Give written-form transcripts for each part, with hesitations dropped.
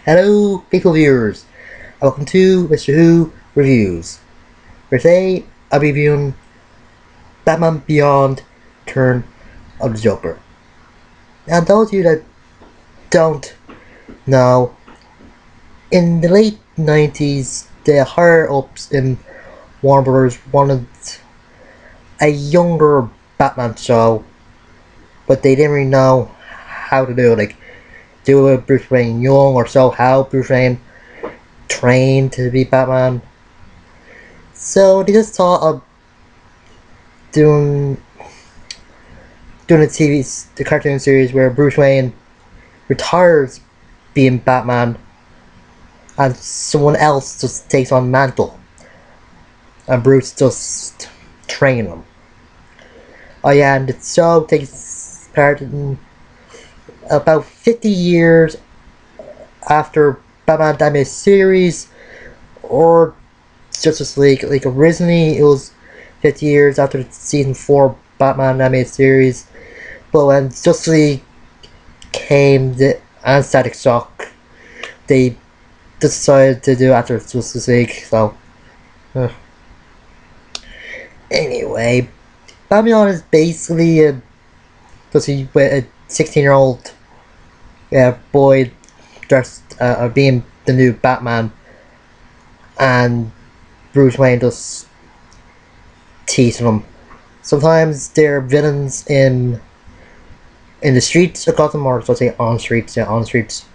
Hello, faithful viewers. Welcome to Mr.Who Reviews. For today, I'll be reviewing Batman Beyond Turn of the Joker. Now, those of you that don't know, in the late 90s, the higher ups in Warner Brothers wanted a younger Batman show, but they didn't really know how to do it. Like, do a Bruce Wayne young, or so how Bruce Wayne trained to be Batman. So they just thought of doing the cartoon series where Bruce Wayne retires being Batman and someone else just takes on the mantle and Bruce just train him. Oh yeah, and the show takes part in about 50 years after Batman animated series, or Justice League. Like, originally it was 50 years after season 4 Batman animated series, but when Justice League came the Static Shock, they decided to do after Justice League. So anyway, Batman is basically a 16-year-old boy dressed being the new Batman, and Bruce Wayne just teasing him. Sometimes they're villains in the streets of Gotham, or so say on streets of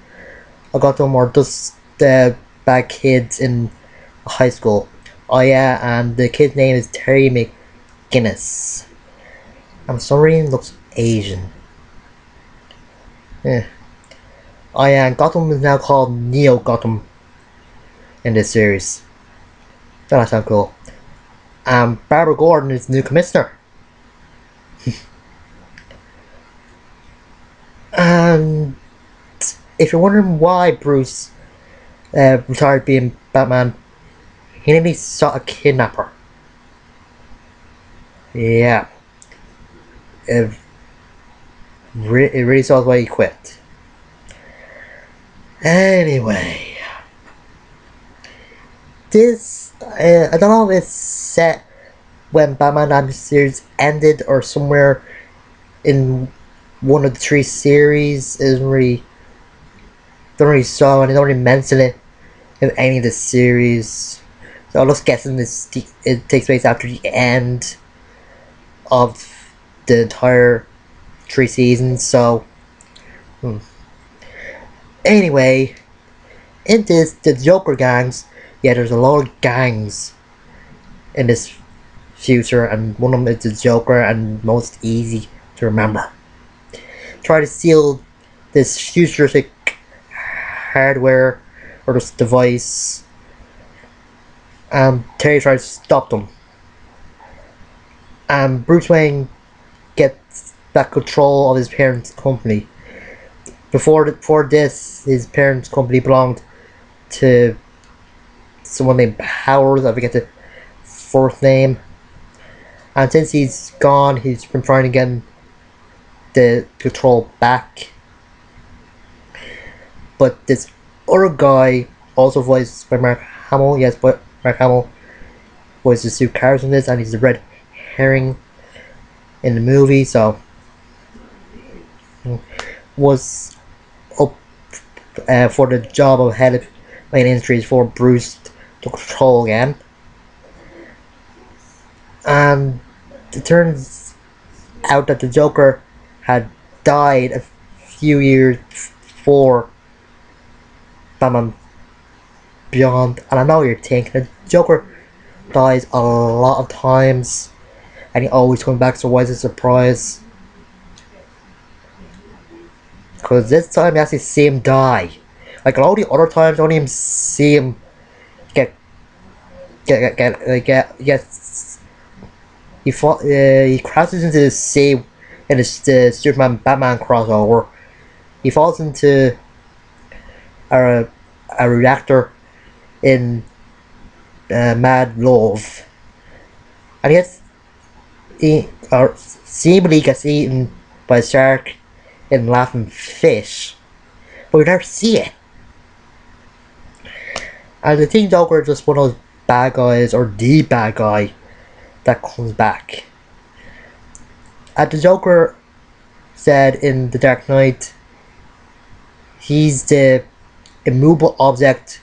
Gotham, or just the bad kids in high school. Oh yeah, and the kid's name is Terry McGinnis. I'm sorry, looks Asian. Yeah. Oh yeah, and Gotham is now called Neo Gotham in this series. That sounds cool. Barbara Gordon is the new commissioner. And if you're wondering why Bruce retired being Batman, he nearly saw a kidnapper. Yeah. It really saw why he quit. Anyway. This, I don't know if it's set when Batman animated series ended or somewhere in one of the 3 series. It don't really show, and they don't really mention it in any of the series. So I'm just guessing it takes place after the end of the entire 3 seasons. So anyway, in this, the Joker gangs. Yeah, there's a lot of gangs in this future, and one of them is the Joker, and most easy to remember. Try to steal this futuristic hardware or this device. Terry tries to stop them. Bruce Wayne gets back control of his parents' company. Before this, his parents' company belonged to someone named Powers. I forget the fourth name. And since he's gone, he's been trying to get the control back. But this other guy, also voiced by Mark Hamill, yes, but Mark Hamill voices two characters in this, and he's the red herring in the movie, so was up for the job of head of main industries for Bruce to control again. And it turns out that the Joker had died a few years before Batman Beyond. And I know what you're thinking, the Joker dies a lot of times and he always comes back, so why is it a surprise? Because this time you actually see him die. Like all the other times, I don't even see him get he crashes into the sea in the Superman Batman crossover. He falls into a reactor in Mad Love, and he seemingly gets eaten by a shark in Laughing Fish, but we never see it. And I think Joker is just one of those bad guys, or the bad guy, that comes back. And the Joker said in The Dark Knight, he's the immovable object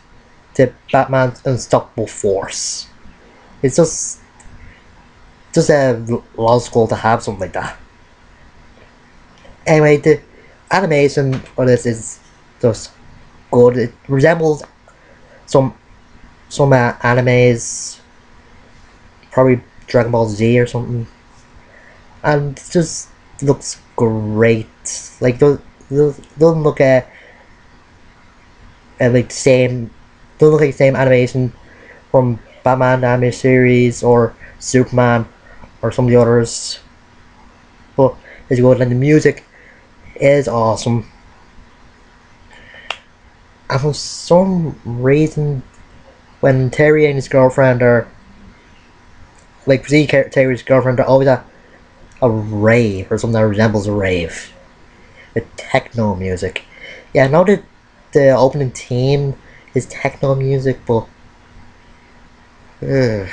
to Batman's unstoppable force. It's just logical to have something like that. Anyway, the animation of this is just good. It resembles some animes, probably Dragon Ball Z or something, and it just looks great. Like doesn't look like the same, doesn't look like the same animation from Batman anime series or Superman or some of the others, but it's good, and the music is awesome. And for some reason, when Terry and his girlfriend are like, see Terry's girlfriend are always at a rave or something that resembles a rave with techno music. Yeah, I know that the opening theme is techno music, but and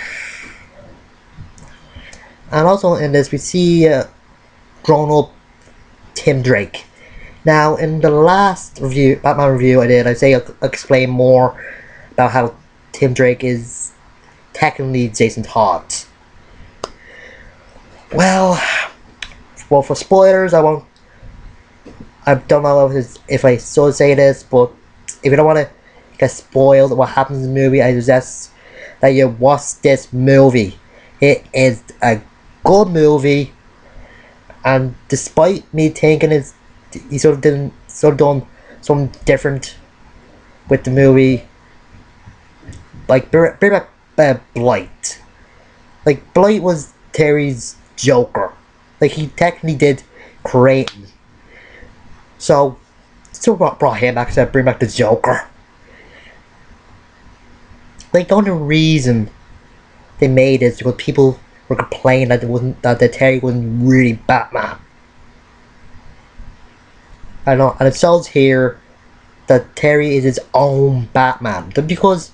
also in this we see grown up Tim Drake. Now, in the last review, Batman review I did, I'll explain more about how Tim Drake is technically Jason Todd. Well, for spoilers, I don't know if I still say this, but if you don't want to get spoiled what happens in the movie, I suggest that you watch this movie. It is a good movie, and despite me thinking he sort of done something different with the movie, like bring back Blight. Like, Blight was Terry's Joker. Like, he technically did create him. So, still brought him back to bring back the Joker. Like, the only reason they made it is because people were complaining that the Terry wasn't really Batman. I know, and it shows here that Terry is his own Batman. Just because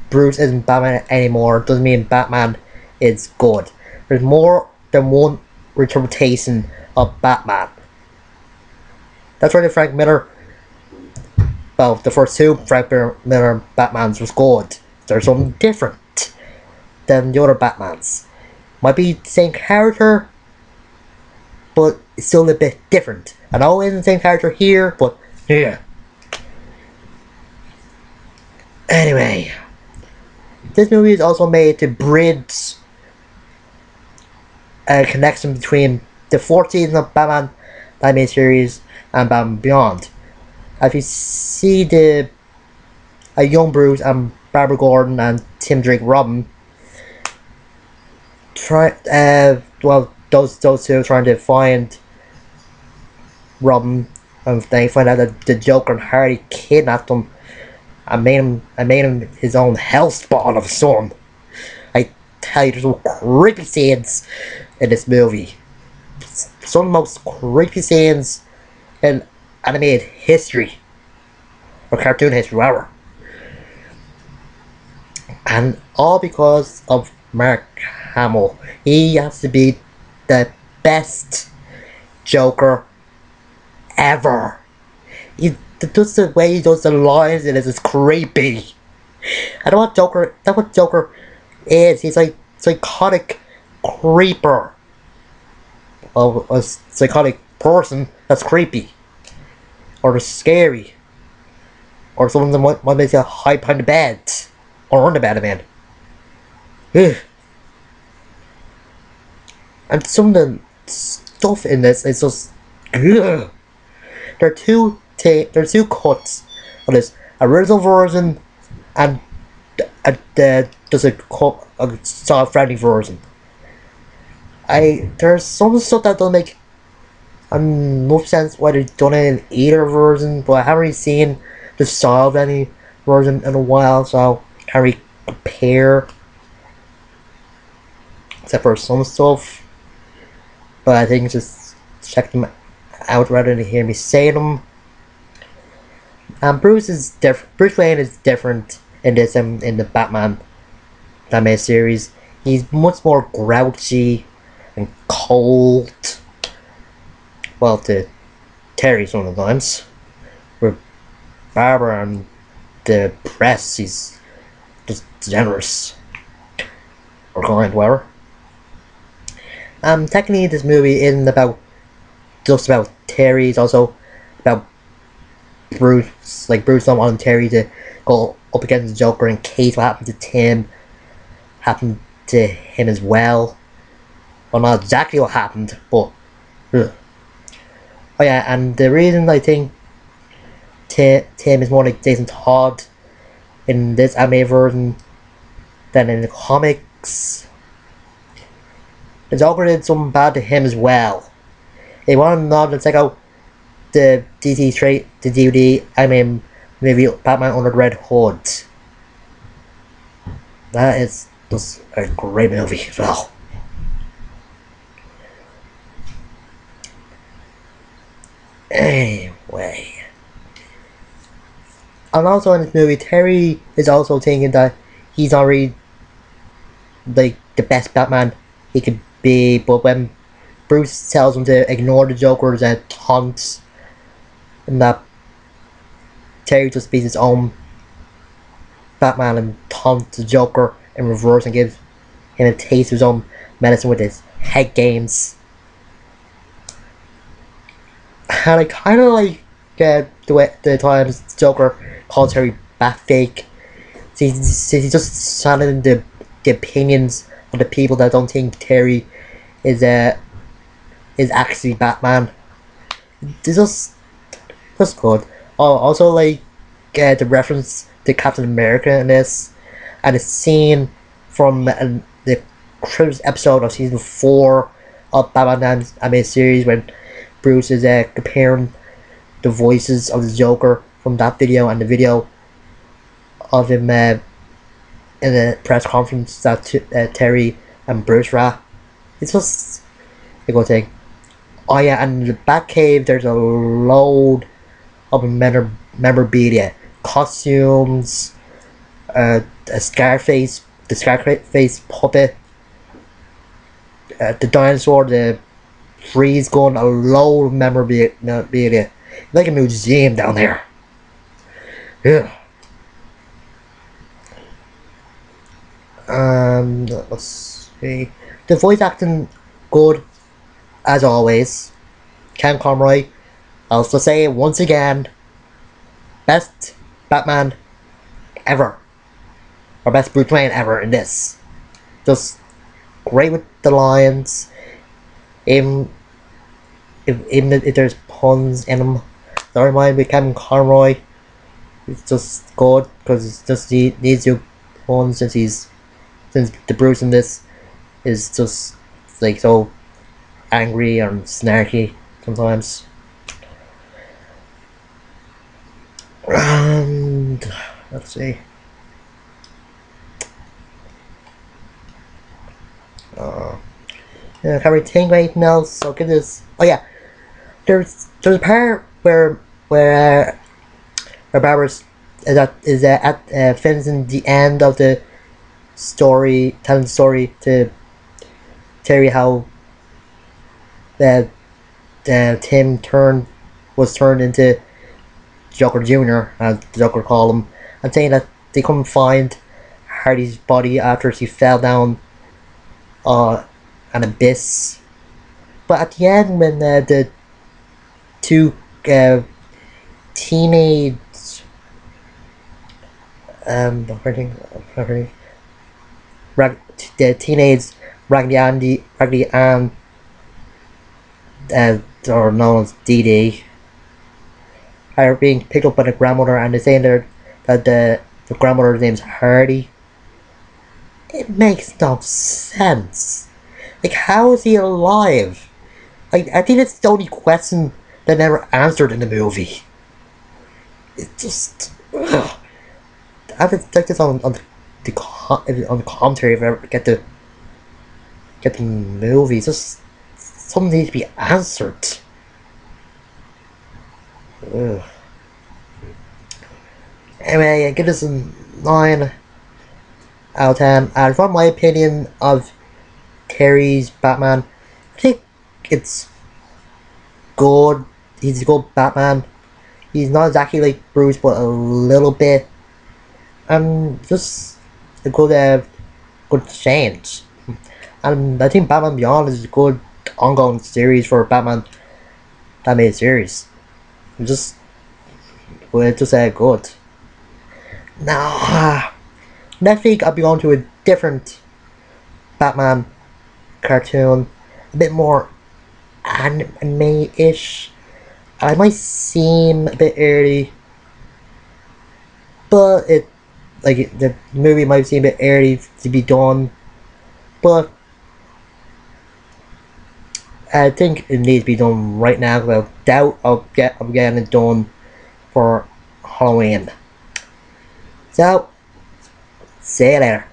Bruce isn't Batman anymore doesn't mean Batman is good. There's more than one interpretation of Batman. That's why the first two Frank Miller Batmans was good. There's something different than the other Batmans. Might be the same character, but it's still a bit different. I know it isn't the same character here, but yeah. Anyway, this movie is also made to bridge a connection between the fourth season of Batman anime series and Batman Beyond. If you see a young Bruce and Barbara Gordon and Tim Drake Robin those two trying to find Robin, and they find out that the Joker and Hardy kidnapped him and made him his own hellspawn of a son. I tell you, there's some creepy scenes in this movie. Some of the most creepy scenes in animated history, or cartoon history, whatever. And all because of Mark Hamill. He has to be the best Joker ever. Just the way he does the lines in it is creepy. That's what Joker is. He's like psychotic creeper of a psychotic person that's creepy, or scary, or someone that might make you hide behind the bed or on the bed, man. Ugh. And some of the stuff in this is just ugh. There are two cuts of this original version and just a child friendly version. There's some stuff that don't make enough sense why they've done it in either version, but I haven't really seen the child friendly version in a while, so can't really compare, except for some stuff. But I think just check them out rather than hear me say them. Bruce Wayne is different in this in the Batman anime series. He's much more grouchy and cold. Well, to Terry sometimes. With Barbara and the press, he's just generous or kind, whatever. Technically, this movie isn't about just about Terry. It's also about Bruce. Like Bruce don't want Terry to go up against the Joker in case what happened to Tim happened to him as well. Well, not exactly what happened, but ugh. Oh yeah, and the reason I think Tim is more like Jason Todd in this anime version than in the comics. The Joker did something bad to him as well. They want to nod and check out the the DVD, maybe Batman Under the Red Hood. That is just a great movie as well. Anyway. And also in this movie, Terry is also thinking that he's already like the best Batman he could be, but when Bruce tells him to ignore the Joker's taunts, and that Terry just beats his own Batman and taunts the Joker in reverse and gives him a taste of his own medicine with his head games. And I kind of like the times Joker calls Terry Batfake. He just silencing the opinions of the people that don't think Terry is actually Batman. It's just good. Oh, also like the reference to Captain America in this, and a scene from the first episode of season 4 of Batman anime series when Bruce is comparing the voices of the Joker from that video and the video of him in a press conference that Terry and Bruce ran. It's just a good thing. Oh yeah, and in the Batcave there's a load of memorabilia, costumes, a Scarface, the Scarface puppet, the dinosaur, the freeze gun, a load of memorabilia. Like a museum down there. Yeah. Let's see. The voice acting good as always. Ken Conroy, I'll also say it once again, best Batman ever. Or best Bruce Wayne ever in this. Just great with the lines. Even if there's puns in them. Don't mind with Kevin Conroy. It's just good because he needs you puns since the Bruce in this is just like so angry and snarky sometimes. And let's see. Yeah, can't really think of anything else. So give this. Oh yeah, there's a part where Barbara's finishing the end of the story, telling the story to Terry how Tim was turned into Joker Jr., as the Joker called him, and saying that they couldn't find Hardy's body after she fell down an abyss. But at the end, when the two teenage the teenage Raggedy Ann, or known as Dee Dee, are being picked up by the grandmother, and they're saying that the grandmother's name's Hardy. It makes no sense. Like, how is he alive? Like, I think it's the only question that never answered in the movie. It just, ugh. I have to check this on the commentary if I ever get the movie. It's just something needs to be answered. Ugh. Anyway, I give this a 9 out of 10. And from my opinion of Terry's Batman, I think it's good. He's a good Batman. He's not exactly like Bruce, but a little bit. Just a good change. And I think Batman Beyond is a good ongoing series for Batman animated series. Just, well, just good. Now, next week I'll be on to a different Batman cartoon, a bit more anime-ish. I might seem a bit early, but the movie might seem a bit early to be done, but I think it needs to be done right now. Because I doubt I'm getting it done for Halloween. So, see you later.